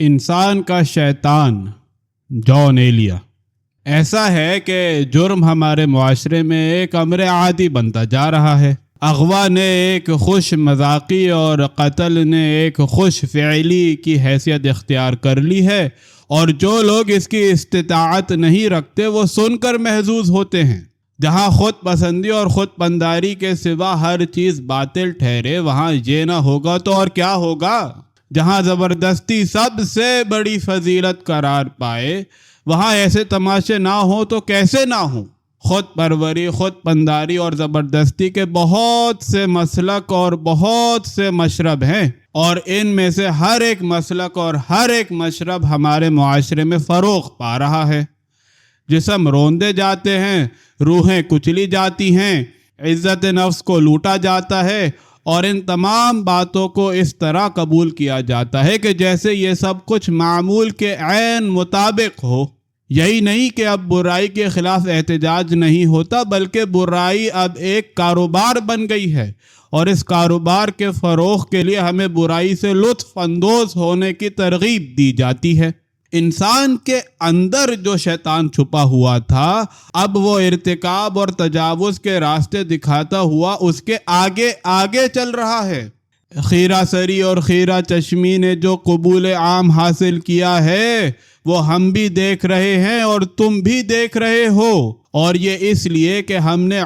انسان کا شیطان جان ایلیا۔ ایسا ہے کہ جرم ہمارے معاشرے میں ایک امر عادی بنتا جا رہا ہے۔ اغوا نے ایک خوش مذاقی اور قتل نے ایک خوش فعلی کی حیثیت اختیار کر لی ہے، اور جو لوگ اس کی استطاعت نہیں رکھتے وہ سن کر محظوظ ہوتے ہیں۔ جہاں خود پسندی اور خود پنداری کے سوا ہر چیز باطل ٹھہرے، وہاں یہ نہ ہوگا تو اور کیا ہوگا؟ جہاں زبردستی سب سے بڑی فضیلت قرار پائے، وہاں ایسے تماشے نہ ہوں تو کیسے نہ ہوں؟ خود پروری، خود پنداری اور زبردستی کے بہت سے مسلک اور بہت سے مشرب ہیں، اور ان میں سے ہر ایک مسلک اور ہر ایک مشرب ہمارے معاشرے میں فروغ پا رہا ہے۔ جسم روندے جاتے ہیں، روحیں کچلی جاتی ہیں، عزت نفس کو لوٹا جاتا ہے، اور ان تمام باتوں کو اس طرح قبول کیا جاتا ہے کہ جیسے یہ سب کچھ معمول کے عین مطابق ہو۔ یہی نہیں کہ اب برائی کے خلاف احتجاج نہیں ہوتا، بلکہ برائی اب ایک کاروبار بن گئی ہے، اور اس کاروبار کے فروغ کے لیے ہمیں برائی سے لطف اندوز ہونے کی ترغیب دی جاتی ہے۔ انسان کے اندر جو شیطان چھپا ہوا تھا، اب وہ ارتکاب اور تجاوز کے راستے دکھاتا ہوا اس کے آگے آگے چل رہا ہے۔ خیرہ سری اور خیرہ چشمی نے جو قبول عام حاصل کیا ہے وہ ہم بھی دیکھ رہے ہیں اور تم بھی دیکھ رہے ہو، اور یہ اس لیے کہ ہم نے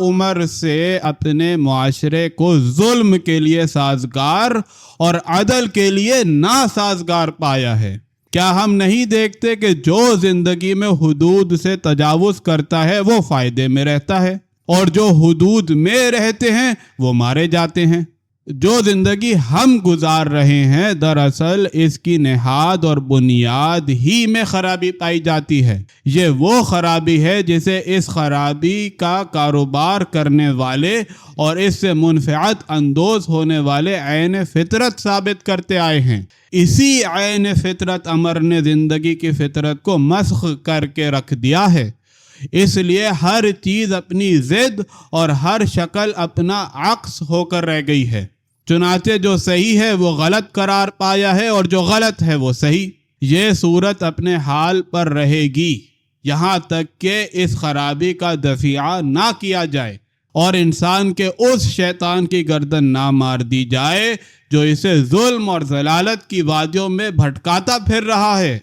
عمر سے اپنے معاشرے کو ظلم کے لیے سازگار اور عدل کے لیے ناسازگار پایا ہے۔ کیا ہم نہیں دیکھتے کہ جو زندگی میں حدود سے تجاوز کرتا ہے وہ فائدے میں رہتا ہے، اور جو حدود میں رہتے ہیں وہ مارے جاتے ہیں؟ جو زندگی ہم گزار رہے ہیں دراصل اس کی نہاد اور بنیاد ہی میں خرابی پائی جاتی ہے۔ یہ وہ خرابی ہے جسے اس خرابی کا کاروبار کرنے والے اور اس سے منفعت اندوز ہونے والے عین فطرت ثابت کرتے آئے ہیں۔ اسی عین فطرت امر نے زندگی کی فطرت کو مسخ کر کے رکھ دیا ہے۔ اس لیے ہر چیز اپنی ضد اور ہر شکل اپنا عکس ہو کر رہ گئی ہے۔ چنانچہ جو صحیح ہے وہ غلط قرار پایا ہے، اور جو غلط ہے وہ صحیح۔ یہ صورت اپنے حال پر رہے گی یہاں تک کہ اس خرابی کا دفیع نہ کیا جائے اور انسان کے اس شیطان کی گردن نہ مار دی جائے جو اسے ظلم اور ضلالت کی وادیوں میں بھٹکاتا پھر رہا ہے۔